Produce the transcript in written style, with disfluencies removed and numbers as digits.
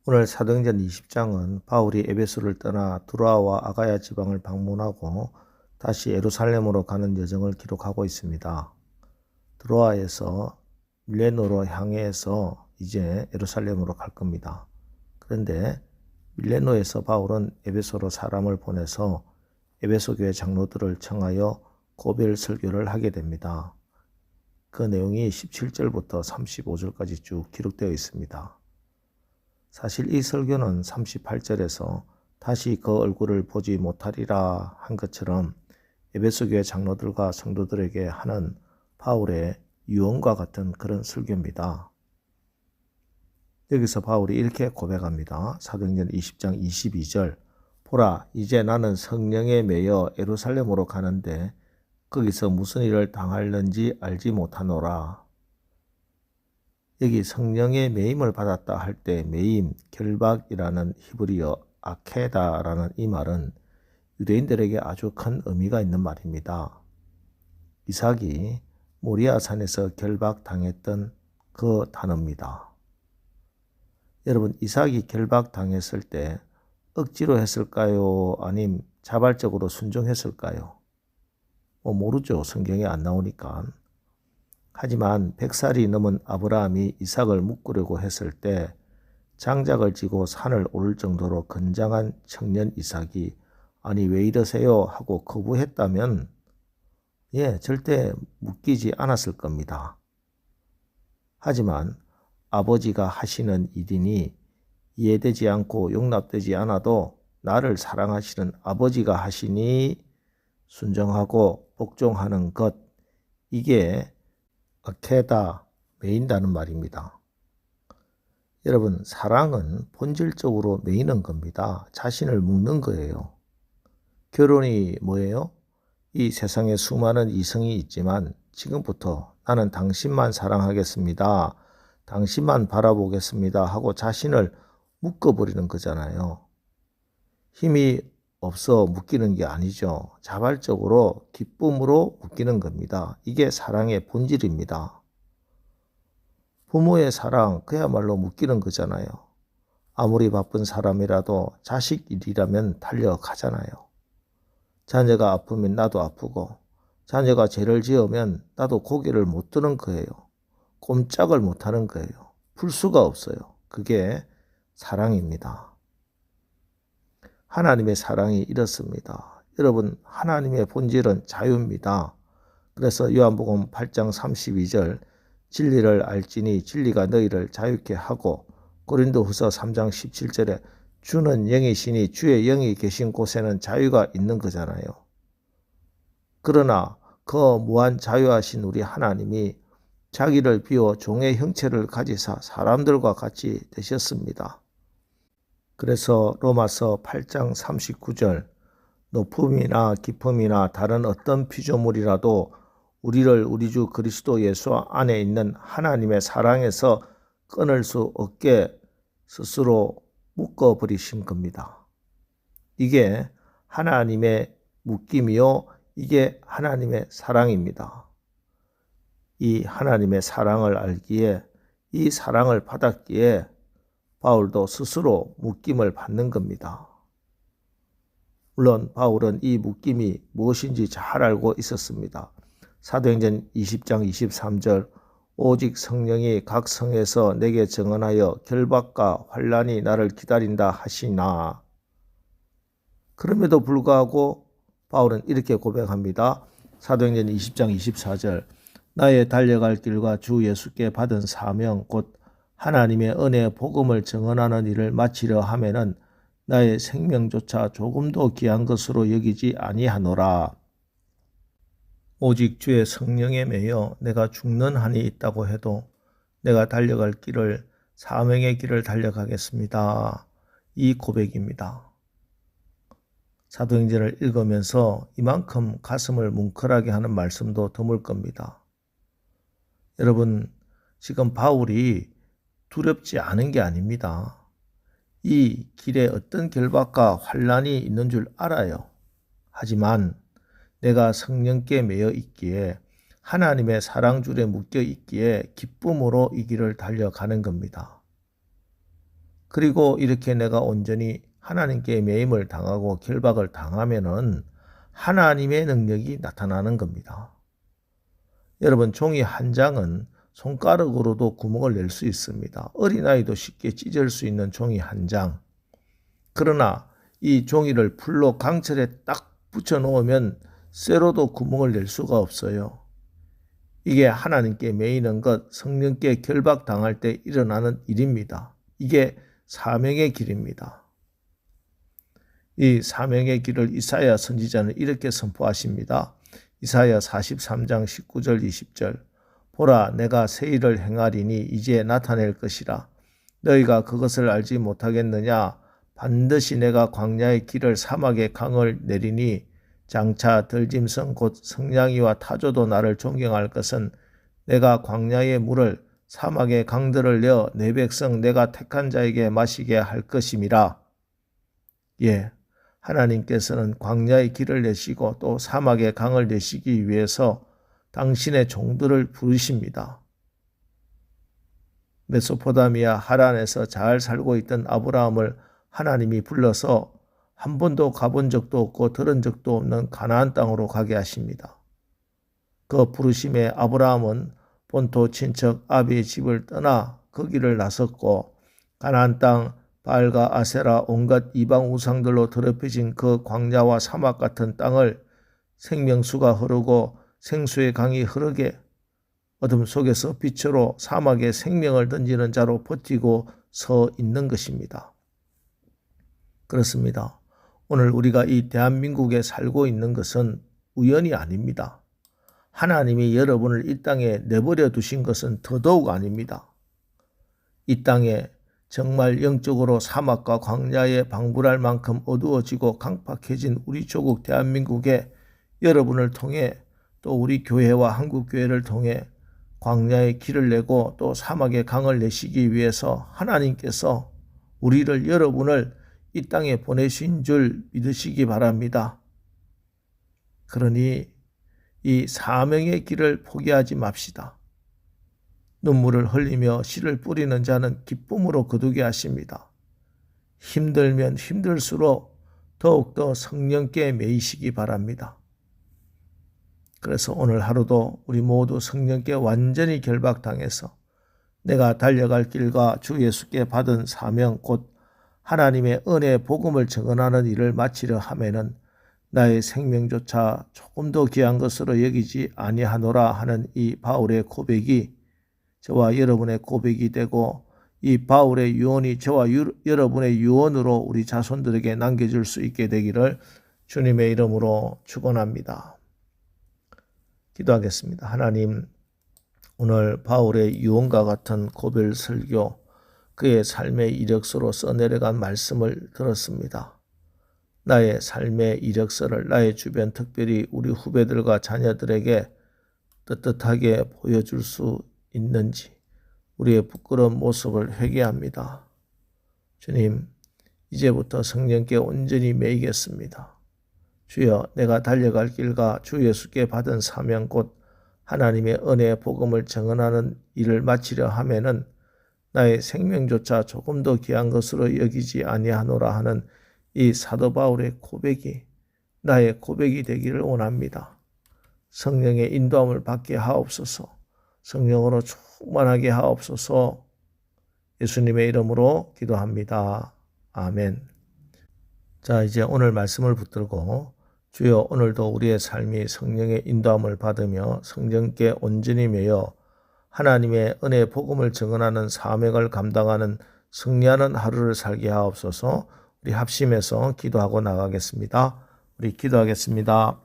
오늘 사도행전 20장은 바울이 에베소를 떠나 두로아와 아가야 지방을 방문하고 다시 예루살렘으로 가는 여정을 기록하고 있습니다. 두로아에서 밀레노로 향해서 이제 예루살렘으로 갈 겁니다. 그런데 밀레노에서 바울은 에베소로 사람을 보내서 에베소 교회 장로들을 청하여 고별 설교를 하게 됩니다. 그 내용이 17절부터 35절까지 쭉 기록되어 있습니다. 사실 이 설교는 38절에서 다시 그 얼굴을 보지 못하리라 한 것처럼 에베소 교회 장로들과 성도들에게 하는 바울의 유언과 같은 그런 설교입니다. 여기서 바울이 이렇게 고백합니다. 사도행전 20장 22절 보라, 이제 나는 성령에 매여 예루살렘으로 가는데 거기서 무슨 일을 당할는지 알지 못하노라. 여기 성령의 매임을 받았다 할 때 매임, 결박이라는 히브리어 아케다라는 이 말은 유대인들에게 아주 큰 의미가 있는 말입니다. 이삭이 모리아산에서 결박당했던 그 단어입니다. 여러분, 이삭이 결박당했을 때 억지로 했을까요? 아님 자발적으로 순종했을까요? 모르죠. 성경에 안 나오니까. 하지만 100살이 넘은 아브라함이 이삭을 묶으려고 했을 때 장작을 쥐고 산을 오를 정도로 건장한 청년 이삭이 아니 왜 이러세요 하고 거부했다면 절대 묶이지 않았을 겁니다. 하지만 아버지가 하시는 일이니 이해되지 않고 용납되지 않아도 나를 사랑하시는 아버지가 하시니 순종하고 복종하는 것, 이게 아케다, 매인다는 말입니다. 여러분, 사랑은 본질적으로 매이는 겁니다. 자신을 묶는 거예요. 결혼이 뭐예요? 이 세상에 수많은 이성이 있지만 지금부터 나는 당신만 사랑하겠습니다. 당신만 바라보겠습니다 하고 자신을 묶어버리는 거잖아요. 힘이 없어 묶이는 게 아니죠. 자발적으로 기쁨으로 묶이는 겁니다. 이게 사랑의 본질입니다. 부모의 사랑, 그야말로 묶이는 거잖아요. 아무리 바쁜 사람이라도 자식 일이라면 달려가잖아요. 자녀가 아프면 나도 아프고, 자녀가 죄를 지으면 나도 고개를 못 드는 거예요. 꼼짝을 못 하는 거예요. 풀 수가 없어요. 그게 사랑입니다. 하나님의 사랑이 이렇습니다. 여러분, 하나님의 본질은 자유입니다. 그래서 요한복음 8장 32절 진리를 알지니 진리가 너희를 자유케 하고, 고린도후서 3장 17절에 주는 영이시니 주의 영이 계신 곳에는 자유가 있는 거잖아요. 그러나 그 무한 자유하신 우리 하나님이 자기를 비워 종의 형체를 가지사 사람들과 같이 되셨습니다. 그래서 로마서 8장 39절 높음이나 깊음이나 다른 어떤 피조물이라도 우리를 우리 주 그리스도 예수 안에 있는 하나님의 사랑에서 끊을 수 없게 스스로 묶어버리신 겁니다. 이게 하나님의 묶임이요, 이게 하나님의 사랑입니다. 이 하나님의 사랑을 알기에, 이 사랑을 받았기에 바울도 스스로 묶임을 받는 겁니다. 물론 바울은 이 묶임이 무엇인지 잘 알고 있었습니다. 사도행전 20장 23절 오직 성령이 각 성에서 내게 증언하여 결박과 환난이 나를 기다린다 하시나. 그럼에도 불구하고 바울은 이렇게 고백합니다. 사도행전 20장 24절 나의 달려갈 길과 주 예수께 받은 사명 곧 하나님의 은혜의 복음을 증언하는 일을 마치려 하면은 나의 생명조차 조금도 귀한 것으로 여기지 아니하노라. 오직 주의 성령에 매여 내가 죽는 한이 있다고 해도 내가 달려갈 길을, 사명의 길을 달려가겠습니다. 이 고백입니다. 사도행전을 읽으면서 이만큼 가슴을 뭉클하게 하는 말씀도 드물 겁니다. 여러분, 지금 바울이 두렵지 않은 게 아닙니다. 이 길에 어떤 결박과 환난이 있는 줄 알아요. 하지만 내가 성령께 매여 있기에, 하나님의 사랑줄에 묶여 있기에 기쁨으로 이 길을 달려가는 겁니다. 그리고 이렇게 내가 온전히 하나님께 매임을 당하고 결박을 당하면은 하나님의 능력이 나타나는 겁니다. 여러분, 종이 한 장은 손가락으로도 구멍을 낼 수 있습니다. 어린아이도 쉽게 찢을 수 있는 종이 한 장. 그러나 이 종이를 풀로 강철에 딱 붙여 놓으면 쇠로도 구멍을 낼 수가 없어요. 이게 하나님께 매이는 것, 성령께 결박당할 때 일어나는 일입니다. 이게 사명의 길입니다. 이 사명의 길을 이사야 선지자는 이렇게 선포하십니다. 이사야 43장 19절 20절. 보라, 내가 새 일을 행하리니 이제 나타낼 것이라. 너희가 그것을 알지 못하겠느냐? 반드시 내가 광야의 길을 사막의 강을 내리니 장차 들짐승 곧 성냥이와 타조도 나를 존경할 것은 내가 광야의 물을 사막의 강들을 내어 내 백성 내가 택한 자에게 마시게 할 것임이라. 예, 하나님께서는 광야의 길을 내시고 또 사막의 강을 내시기 위해서 당신의 종들을 부르십니다. 메소포타미아 하란에서 잘 살고 있던 아브라함을 하나님이 불러서 한 번도 가본 적도 없고 들은 적도 없는 가나안 땅으로 가게 하십니다. 그 부르심에 아브라함은 본토 친척 아비의 집을 떠나 거기를 나섰고 가나안 땅 바알과 아세라 온갖 이방 우상들로 더럽혀진 그 광야와 사막 같은 땅을 생명수가 흐르고 생수의 강이 흐르게 어둠 속에서 빛으로 사막에 생명을 던지는 자로 버티고 서 있는 것입니다. 그렇습니다. 오늘 우리가 이 대한민국에 살고 있는 것은 우연이 아닙니다. 하나님이 여러분을 이 땅에 내버려 두신 것은 더더욱 아닙니다. 이 땅에 정말 영적으로 사막과 광야에 방불할 만큼 어두워지고 강팍해진 우리 조국 대한민국에 여러분을 통해 또 우리 교회와 한국교회를 통해 광야의 길을 내고 또 사막의 강을 내시기 위해서 하나님께서 우리를 여러분을 이 땅에 보내신 줄 믿으시기 바랍니다. 그러니 이 사명의 길을 포기하지 맙시다. 눈물을 흘리며 씨를 뿌리는 자는 기쁨으로 거두게 하십니다. 힘들면 힘들수록 더욱더 성령께 매이시기 바랍니다. 그래서 오늘 하루도 우리 모두 성령께 완전히 결박당해서 내가 달려갈 길과 주 예수께 받은 사명 곧 하나님의 은혜의 복음을 증언하는 일을 마치려 하면은 나의 생명조차 조금 더 귀한 것으로 여기지 아니하노라 하는 이 바울의 고백이 저와 여러분의 고백이 되고 이 바울의 유언이 저와 여러분의 유언으로 우리 자손들에게 남겨줄 수 있게 되기를 주님의 이름으로 축원합니다. 기도하겠습니다. 하나님, 오늘 바울의 유언과 같은 고별 설교, 그의 삶의 이력서로 써내려간 말씀을 들었습니다. 나의 삶의 이력서를 나의 주변 특별히 우리 후배들과 자녀들에게 떳떳하게 보여줄 수 있는지 우리의 부끄러운 모습을 회개합니다. 주님, 이제부터 성령께 온전히 매이겠습니다. 주여, 내가 달려갈 길과 주 예수께 받은 사명 곧 하나님의 은혜의 복음을 증언하는 일을 마치려 하면은 나의 생명조차 조금 더 귀한 것으로 여기지 아니하노라 하는 이 사도 바울의 고백이 나의 고백이 되기를 원합니다. 성령의 인도함을 받게 하옵소서. 성령으로 충만하게 하옵소서. 예수님의 이름으로 기도합니다. 아멘. 자, 이제 오늘 말씀을 붙들고 주여, 오늘도 우리의 삶이 성령의 인도함을 받으며 성령께 온전히 매여 하나님의 은혜의 복음을 증언하는 사명을 감당하는 승리하는 하루를 살게 하옵소서. 우리 합심해서 기도하고 나가겠습니다. 우리 기도하겠습니다.